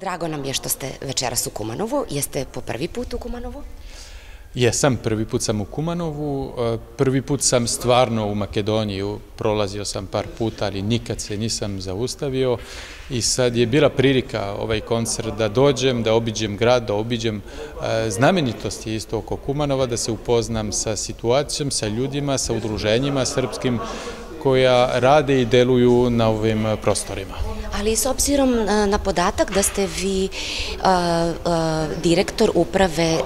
Drago nam je što ste večeras u Kumanovu. Jeste po prvi put u Kumanovu? Jesam, prvi put sam u Kumanovu. Prvi put sam stvarno u Makedoniji. Prolazio sam par puta, ali nikad se nisam zaustavio. I sad je bila prilika ovaj koncert da dođem, da obiđem grad, da obiđem znamenitosti isto oko Kumanova, da se upoznam sa situacijom, sa ljudima, sa udruženjima srpskim koja rade i deluju na ovim prostorima. Ali s obzirom na podatak da ste vi direktor uprave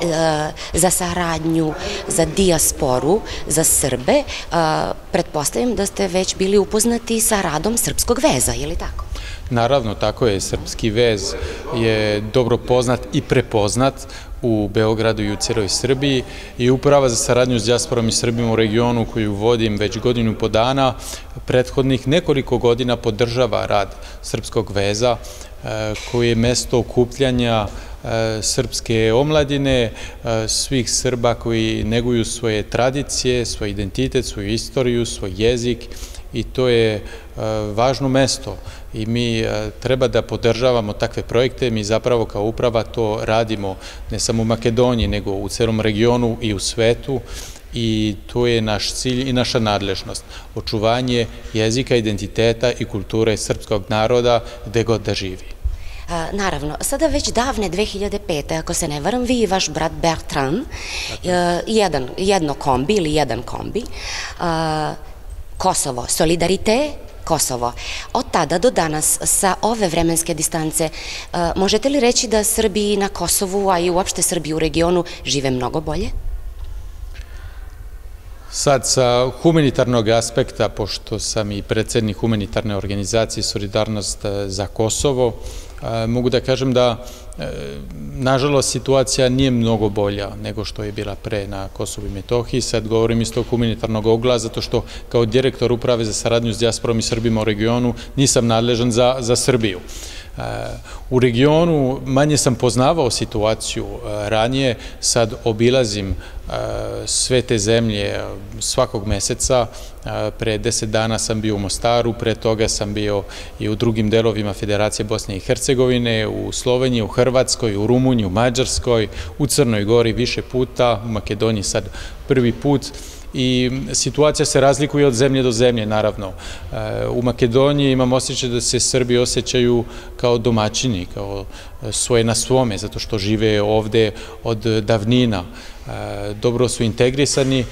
za saradnju, za dijasporu, za Srbe, pretpostavljam da ste već bili upoznati sa radom Srpskog veza, je li tako? Naravno, tako je. Srpski vez je dobro poznat i prepoznat u Beogradu i u cijeloj Srbiji i Uprava za saradnju s dijasporom i Srbima u regionu koju vodim već godinu i po dana, prethodnih nekoliko godina podržava rad Srpskog veza koji je mesto okupljanja srpske omladine, svih Srba koji neguju svoje tradicije, svoj identitet, svoju istoriju, svoj jezik i to je važno mesto i mi treba da podržavamo takve projekte. Mi zapravo kao uprava to radimo ne samo u Makedoniji, nego u celom regionu i u svetu i to je naš cilj i naša nadležnost. Očuvanje jezika, identiteta i kulture srpskog naroda gde god da živi. Naravno, sada već davne 2005. ako se ne varam, vi i vaš brat Bertrand, jedno kombi ili jedan kombi, Kosovo, Solidarite, Kosovo. Od tada do danas, sa ove vremenske distance, možete li reći da Srbi na Kosovu, a i uopšte Srbi u regionu, žive mnogo bolje? Sad, sa humanitarnog aspekta, pošto sam i predsednik humanitarne organizacije Solidarnost za Kosovo, mogu da kažem da, nažalost, situacija nije mnogo bolja nego što je bila pre na Kosovu i Metohiji. Sad govorim iz tog humanitarnog ugla, zato što kao direktor Uprave za saradnju s dijasporom i Srbima u regionu nisam nadležan za Srbiju. U regionu manje sam poznavao situaciju ranije, sad obilazim sve te zemlje svakog meseca. Pre 10 dana sam bio u Mostaru, pre toga sam bio i u drugim delovima Federacije Bosne i Hercegovine, u Sloveniji, u Hrvatskoj, u Rumuniji, u Mađarskoj, u Crnoj Gori više puta, u Makedoniji sad prvi put. I situacija se razlikuje od zemlje do zemlje, naravno. U Makedoniji imam osjećaj da se Srbi osjećaju kao domaćini, kao svoje na svome, zato što žive ovde od davnina. Dobro su integrisani,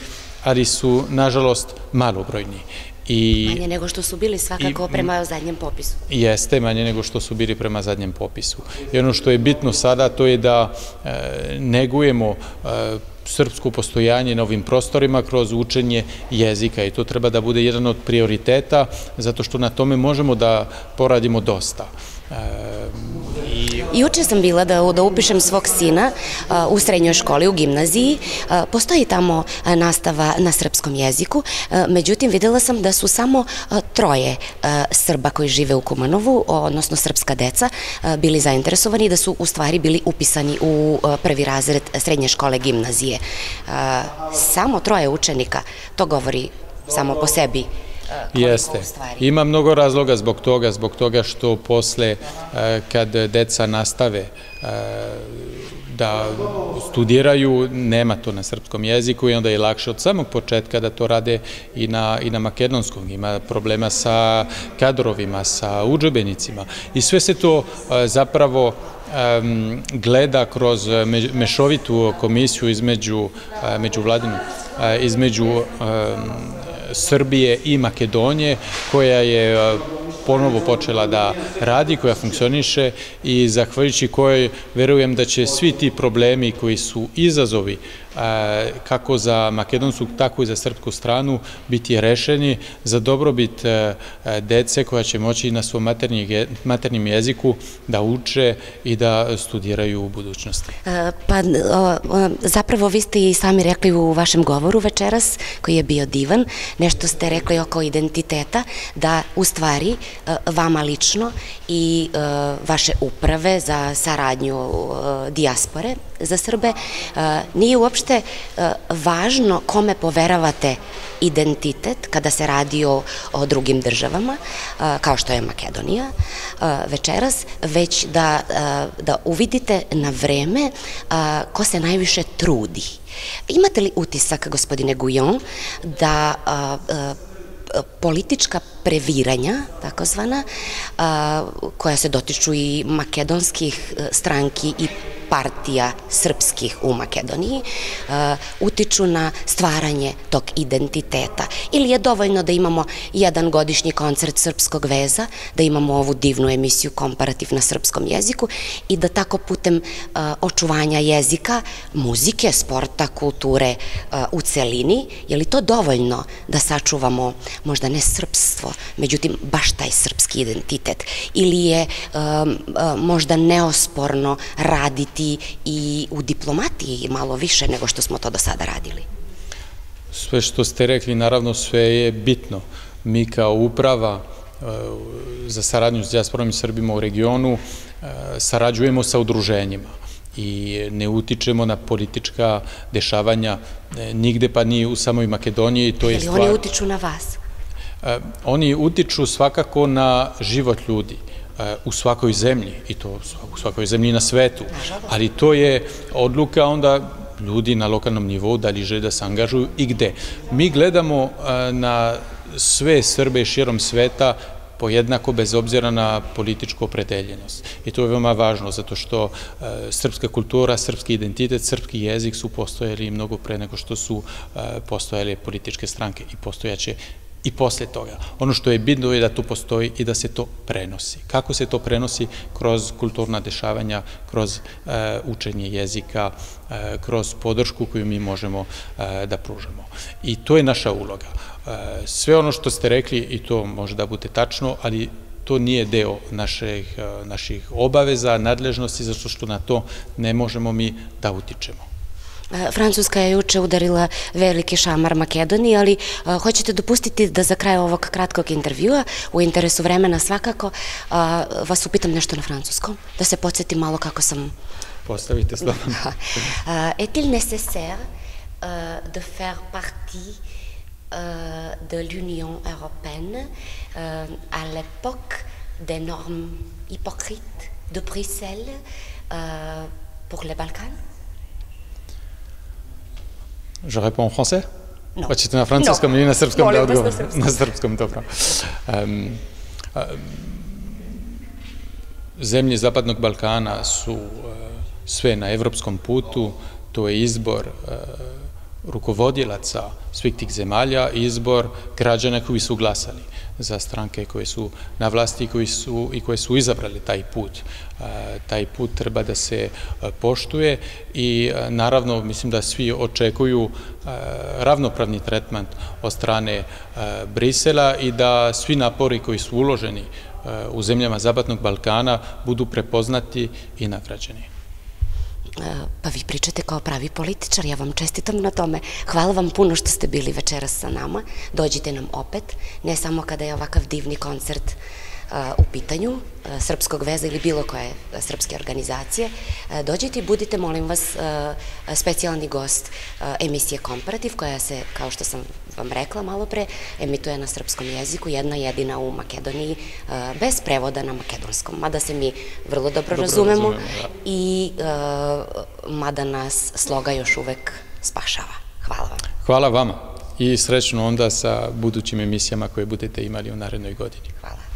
ali su, nažalost, malobrojni. Manje nego što su bili svakako prema zadnjem popisu. Jeste, manje nego što su bili prema zadnjem popisu. I ono što je bitno sada, to je da negujemo srpsko postojanje na ovim prostorima kroz učenje jezika i to treba da bude jedan od prioriteta, zato što na tome možemo da poradimo dosta. Juče sam bila da upišem svog sina u srednjoj školi, u gimnaziji. Postoji tamo nastava na srpskom jeziku, međutim videla sam da su samo 3 Srba koji žive u Kumanovu, odnosno srpska deca, bili zainteresovani da su u stvari bili upisani u prvi razred srednje škole gimnazije. Samo 3 učenika, to govori samo po sebi. Jeste. Ima mnogo razloga zbog toga što posle kad deca nastave da studiraju, nema to na srpskom jeziku i onda je lakše od samog početka da to rade i na makedonskom. Ima problema sa kadrovima, sa udžbenicima i sve se to zapravo gleda kroz mešovitu komisiju između Srbije i Makedonije, koja je ponovo počela da radi, koja funkcioniše i zahvaljujući kojoj verujem da će svi ti problemi koji su izazovi kako za makedonsku, tako i za srpsku stranu biti rešeni za dobrobit dece koja će moći na svom maternjem jeziku da uče i da studiraju u budućnosti. Pa zapravo vi ste i sami rekli u vašem govoru večeras, koji je bio divan, nešto ste rekli oko identiteta, da u stvari vama lično i vaše uprave za saradnju dijaspore za Srbe, nije uopšte važno kome poveravate identitet kada se radi o drugim državama, kao što je Makedonija večeras, već da uvidite na vreme ko se najviše trudi. Imate li utisak, gospodine Gujon, da politička previranja, takozvana, koja se dotiču i makedonskih stranki i partija srpskih u Makedoniji, utiču na stvaranje tog identiteta? Ili je dovoljno da imamo jedan godišnji koncert Srpskog veza, da imamo ovu divnu emisiju Komparativ na srpskom jeziku i da tako putem očuvanja jezika, muzike, sporta, kulture u celini, je li to dovoljno da sačuvamo možda ne srpstvo, međutim baš taj srpski identitet? Ili je možda neosporno raditi i u diplomatiji malo više nego što smo to do sada radili? Sve što ste rekli, naravno sve je bitno. Mi kao uprava za saradnju s dijasporom i Srbima u regionu sarađujemo sa udruženjima i ne utičemo na politička dešavanja nigde, pa ni u samoj Makedoniji. Ili oni utiču na vas? Oni utiču svakako na život ljudi u svakoj zemlji, i to u svakoj zemlji na svetu, ali to je odluka onda ljudi na lokalnom nivou da li žele da se angažuju i gde. Mi gledamo na sve Srbe širom sveta pojednako bez obzira na političku opredeljenost. I to je veoma važno, zato što srpska kultura, srpski identitet, srpski jezik su postojali mnogo pre nego što su postojale političke stranke i postojaće i posle toga. Ono što je bitno je da to postoji i da se to prenosi. Kako se to prenosi? Kroz kulturna dešavanja, kroz učenje jezika, kroz podršku koju mi možemo da pružamo. I to je naša uloga. Sve ono što ste rekli, i to može da bude tačno, ali to nije deo naših obaveza, nadležnosti, zato što na to ne možemo mi da utičemo. Francuska je juče udarila veliki šamar Makedoniji, ali hoćete dopustiti da za kraj ovog kratkog intervjua, u interesu vremena svakako, vas upitam nešto na francuskom, da se podsjetim malo kako sam... Postavite slobodno. Est-il nécessaire de faire partie de l'Union européenne à l'époque des normes hypocrites de Bruxelles pour les Balkans? Je réponds en français? Hoćete na francuskom ili na srpskom da odgovorim? Na srpskom, dobro. Zemlje Zapadnog Balkana su sve na evropskom putu, to je izbor rukovodilaca svih tih zemalja, izbor građana koji su glasali za stranke koje su na vlasti i koje su izabrali taj put. Taj put treba da se poštuje i naravno mislim da svi očekuju ravnopravni tretman od strane Brisela i da svi napori koji su uloženi u zemljama Zapadnog Balkana budu prepoznati i nagrađeni. Pa vi pričate kao pravi političar, ja vam čestitam na tome. Hvala vam puno što ste bili večeras sa nama. Dođite nam opet, ne samo kada je ovakav divni koncert u pitanju Srpskog veza ili bilo koje srpske organizacije. Dođite i budite, molim vas, specijalni gost emisije Komparativ, koja se, kao što sam vam rekla malo pre, emituje na srpskom jeziku, jedna jedina u Makedoniji, bez prevoda na makedonskom. Mada se mi vrlo dobro razumemo i mada nas sloga još uvek spašava. Hvala vam. Hvala vama i srećno onda sa budućim emisijama koje budete imali u narednoj godini. Hvala.